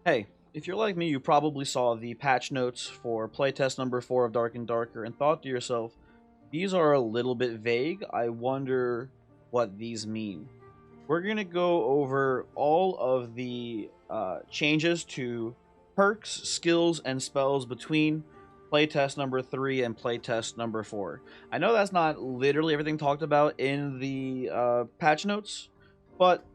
Hey, if you're like me, you probably saw the patch notes for playtest number 4 of Dark and Darker and thought to yourself, these are a little bit vague. I wonder what these mean. We're going to go over all of the changes to perks, skills, and spells between playtest number 3 and playtest number 4. I know that's not literally everything talked about in the patch notes, but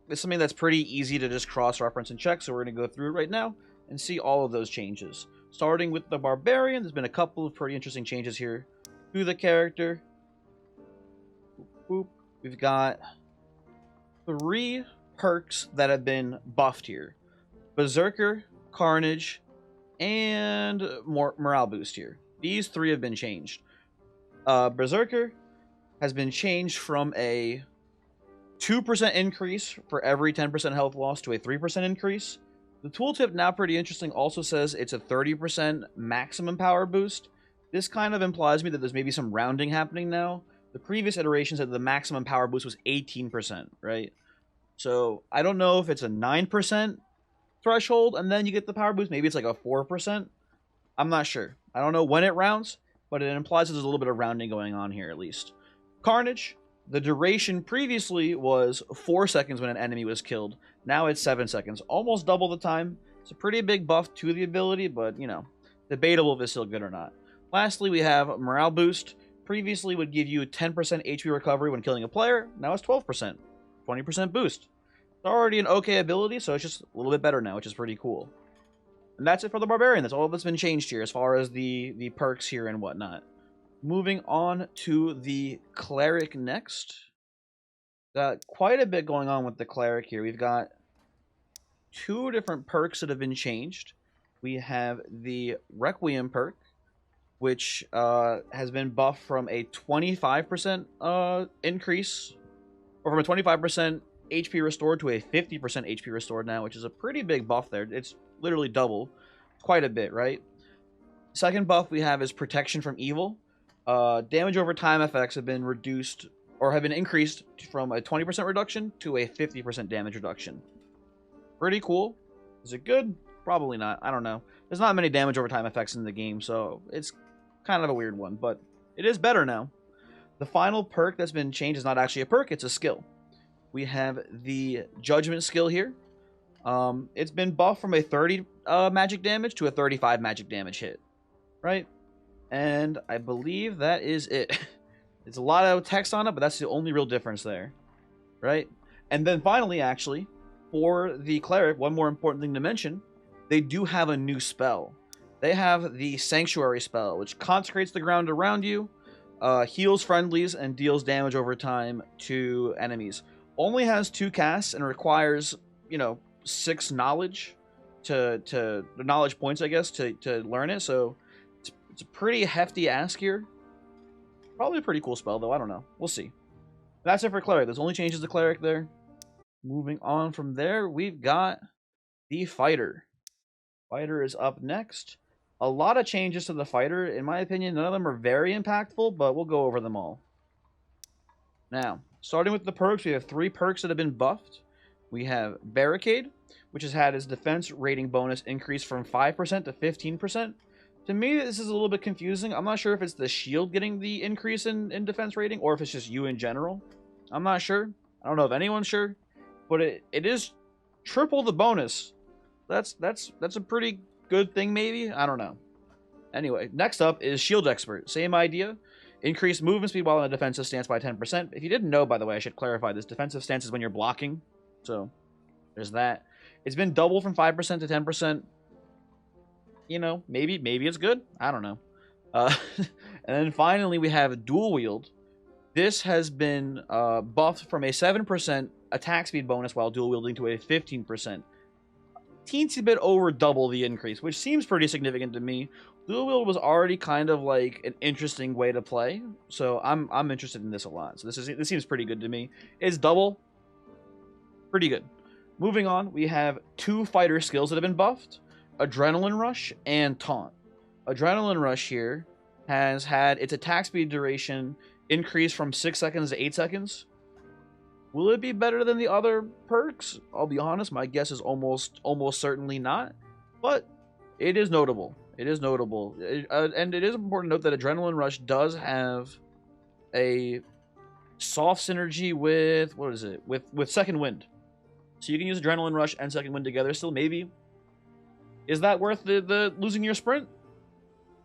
it's something that's pretty easy to just cross-reference and check, so we're going to go through it right now and see all of those changes. Starting with the Barbarian, there's been a couple of pretty interesting changes here to the character. Boop. We've got 3 perks that have been buffed here. Berserker, Carnage, and more morale boost here. These 3 have been changed. Berserker has been changed from a 2% increase for every 10% health loss to a 3% increase. The tooltip, now pretty interesting, also says it's a 30% maximum power boost. This kind of implies to me that there's maybe some rounding happening now. The previous iteration said the maximum power boost was 18%, right? So I don't know if it's a 9% threshold and then you get the power boost. Maybe it's like a 4%. I'm not sure. I don't know when it rounds, but it implies there's a little bit of rounding going on here at least. Carnage, the duration previously was 4 seconds when an enemy was killed. Now it's 7 seconds. Almost double the time. It's a pretty big buff to the ability, but, you know, debatable if it's still good or not. Lastly, we have Morale Boost. Previously would give you 10% HP recovery when killing a player. Now it's 12%. 20% boost. It's already an okay ability, so it's just a little bit better now, which is pretty cool. And that's it for the Barbarian. That's all that's been changed here as far as the perks here and whatnot. Moving on to the Cleric next. Got quite a bit going on with the Cleric here. We've got 2 different perks that have been changed. We have the Requiem perk, which has been buffed from a 25% increase, or from a 25% HP restored to a 50% HP restored now, which is a pretty big buff there. It's literally double. Quite a bit, right? Second buff we have is Protection from Evil. Damage over time effects have been reduced, or have been increased from a 20% reduction to a 50% damage reduction. Pretty cool. Is it good? Probably not. I don't know. There's not many damage over time effects in the game, so it's kind of a weird one, but it is better now. The final perk that's been changed is not actually a perk, it's a skill. We have the Judgment skill here. It's been buffed from a 30 magic damage to a 35 magic damage hit, right? And I believe that is it. It's a lot of text on it, but that's the only real difference there, right? And then finally, actually, for the Cleric, one more important thing to mention, they do have a new spell. They have the Sanctuary spell, which consecrates the ground around you, heals friendlies, and deals damage over time to enemies. Only has 2 casts and requires, 6 knowledge to knowledge points, I guess, to learn it. So it's a pretty hefty ask here. Probably a pretty cool spell, though. I don't know. We'll see. That's it for Cleric. There's only changes to Cleric there. Moving on from there, we've got the Fighter. Fighter is up next. A lot of changes to the Fighter. In my opinion, none of them are very impactful, but we'll go over them all. Now, starting with the perks, we have 3 perks that have been buffed. We have Barricade, which has had its defense rating bonus increase from 5% to 15%. To me, this is a little bit confusing. I'm not sure if it's the shield getting the increase in defense rating or if it's just you in general. I'm not sure. I don't know if anyone's sure. But it is triple the bonus. That's a pretty good thing, maybe? I don't know. Anyway, next up is Shield Expert. Same idea. Increase movement speed while in a defensive stance by 10%. If you didn't know, by the way, I should clarify this. Defensive stance is when you're blocking. So, there's that. It's been doubled from 5% to 10%. Maybe it's good. I don't know. And then finally, we have Dual Wield. This has been buffed from a 7% attack speed bonus while dual wielding to a 15%. Teensy bit over double the increase, which seems pretty significant to me. Dual wield was already kind of like an interesting way to play, so I'm interested in this a lot. So this seems pretty good to me. It's double, pretty good. Moving on, we have 2 fighter skills that have been buffed: Adrenaline Rush and Taunt. Adrenaline Rush here has had its attack speed duration increased from 6 seconds to 8 seconds, Will it be better than the other perks? I'll be honest, my guess is almost certainly not. But it is notable. It is notable. And it is important to note that Adrenaline Rush does have a soft synergy with, what is it? With Second Wind. So you can use Adrenaline Rush and Second Wind together still, maybe. Is that worth the losing your sprint?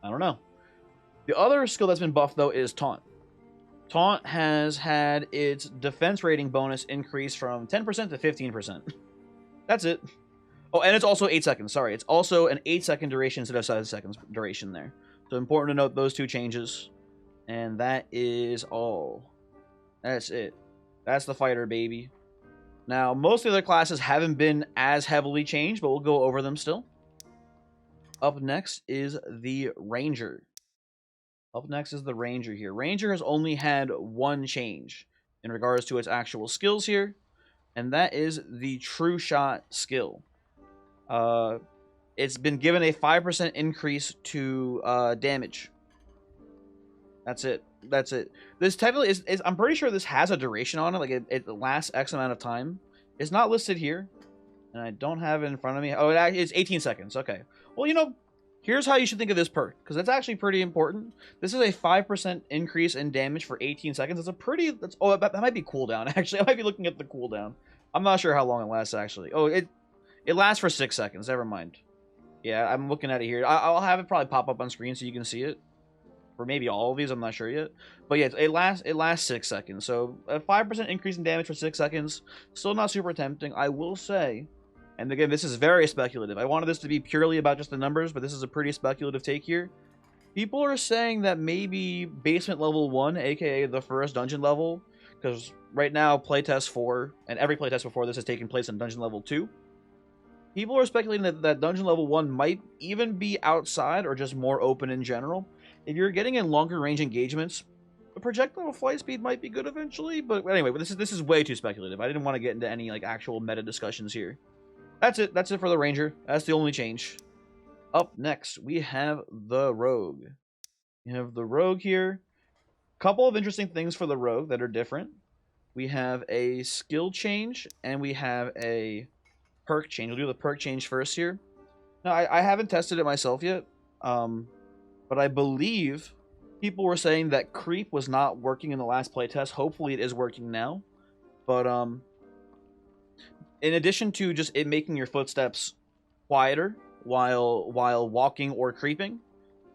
I don't know. The other skill that's been buffed, though, is Taunt. Taunt has had its defense rating bonus increase from 10% to 15%. That's it. Oh, and it's also 8 seconds. Sorry, it's also an 8-second duration instead of 7 seconds duration there. So important to note those two changes. And that is all. That's it. That's the fighter, baby. Now, most of the other classes haven't been as heavily changed, but we'll go over them still. Up next is the Ranger. Up next is the Ranger here. Ranger has only had one change in regards to its actual skills here, and that is the True Shot skill. It's been given a 5% increase to damage. That's it. That's it. This technically is I'm pretty sure this has a duration on it. Like it lasts X amount of time. It's not listed here, and I don't have it in front of me. Oh, it's 18 seconds. Okay. Well, you know, here's how you should think of this perk, because that's actually pretty important. This is a 5% increase in damage for 18 seconds. It's a pretty... oh, that might be cooldown, actually. I might be looking at the cooldown. I'm not sure how long it lasts, actually. Oh, it lasts for 6 seconds. Never mind. Yeah, I'm looking at it here. I'll have it probably pop up on screen so you can see it. For maybe all of these, I'm not sure yet. But yeah, it lasts 6 seconds. So a 5% increase in damage for 6 seconds. Still not super tempting. I will say... and again, this is very speculative. I wanted this to be purely about just the numbers, but this is a pretty speculative take here. People are saying that maybe basement level 1, aka the first dungeon level, because right now playtest 4, and every playtest before this has taken place in dungeon level 2. People are speculating that dungeon level 1 might even be outside or just more open in general. If you're getting in longer range engagements, the projectile flight speed might be good eventually, but anyway, this is way too speculative. I didn't want to get into any like actual meta discussions here. That's it. That's it for the Ranger. That's the only change. Up next, we have the Rogue. We have the Rogue here. Couple of interesting things for the Rogue that are different. We have a skill change, and we have a perk change. We'll do the perk change first here. Now, I haven't tested it myself yet, but I believe people were saying that Creep was not working in the last playtest. Hopefully, it is working now. But, in addition to just it making your footsteps quieter while walking or creeping,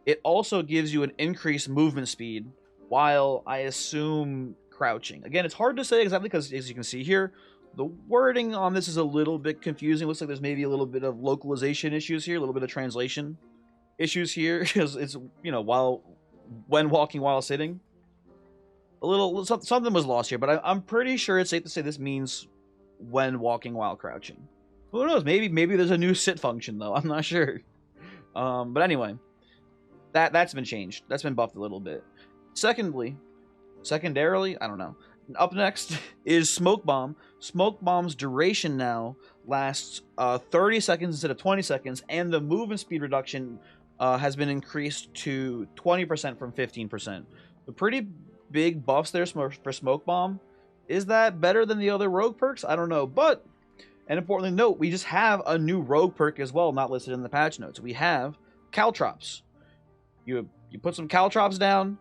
it also gives you an increased movement speed while, I assume, crouching. Again, it's hard to say exactly because, as you can see here, the wording on this is a little bit confusing. It looks like there's maybe a little bit of localization issues here, a little bit of translation issues here, because it's, you know, when walking while sitting. A little, something was lost here, but I'm pretty sure it's safe to say this means when walking while crouching. Who knows? Maybe there's a new sit function though. I'm not sure. But anyway, that's been changed. That's been buffed a little bit. Secondarily, I don't know. Up next is Smoke Bomb. Smoke Bomb's duration now lasts 30 seconds instead of 20 seconds, and the movement speed reduction has been increased to 20% from 15%. The pretty big buffs there for Smoke Bomb. Is that better than the other Rogue perks? I don't know, but, and importantly note, we just have a new Rogue perk as well, not listed in the patch notes. We have Caltrops. You put some Caltrops down,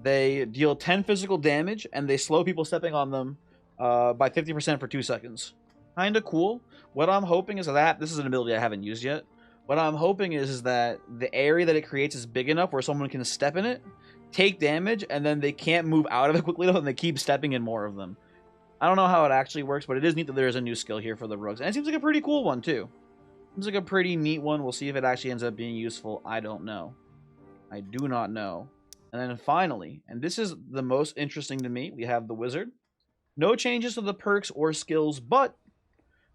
they deal 10 physical damage, and they slow people stepping on them by 50% for 2 seconds. Kinda cool. What I'm hoping is that, this is an ability I haven't used yet, what I'm hoping is that the area that it creates is big enough where someone can step in it, take damage, and then they can't move out of it quickly enough, and they keep stepping in more of them. I don't know how it actually works, but it is neat that there is a new skill here for the Rogues. And it seems like a pretty cool one, too. Seems like a pretty neat one. We'll see if it actually ends up being useful. I don't know. I do not know. And then finally, and this is the most interesting to me, we have the Wizard. No changes to the perks or skills, but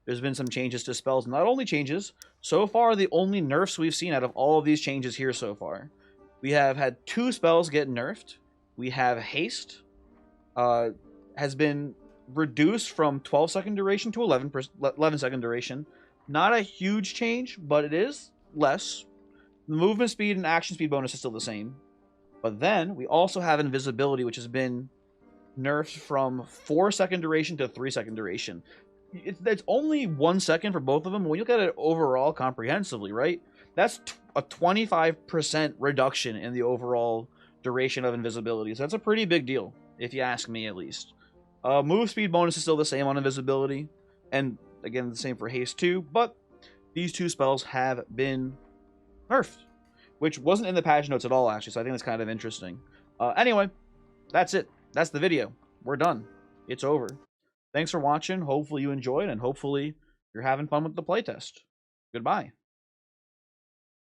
there's been some changes to spells. Not only changes, so far the only nerfs we've seen out of all of these changes here so far. We have had 2 spells get nerfed. We have Haste. Has been reduced from 12-second duration to 11-second duration. Not a huge change, but it is less. The movement speed and action speed bonus is still the same. But then we also have invisibility, which has been nerfed from 4-second duration to 3-second duration. It's only 1 second for both of them. When you look at it overall comprehensively, right? That's a 25% reduction in the overall duration of invisibility. So that's a pretty big deal, if you ask me at least. Move speed bonus is still the same on invisibility. And again, the same for haste too. But these two spells have been nerfed, which wasn't in the patch notes at all, actually. So I think that's kind of interesting. Anyway, that's it. That's the video. We're done. It's over. Thanks for watching. Hopefully you enjoyed, and hopefully you're having fun with the playtest. Goodbye.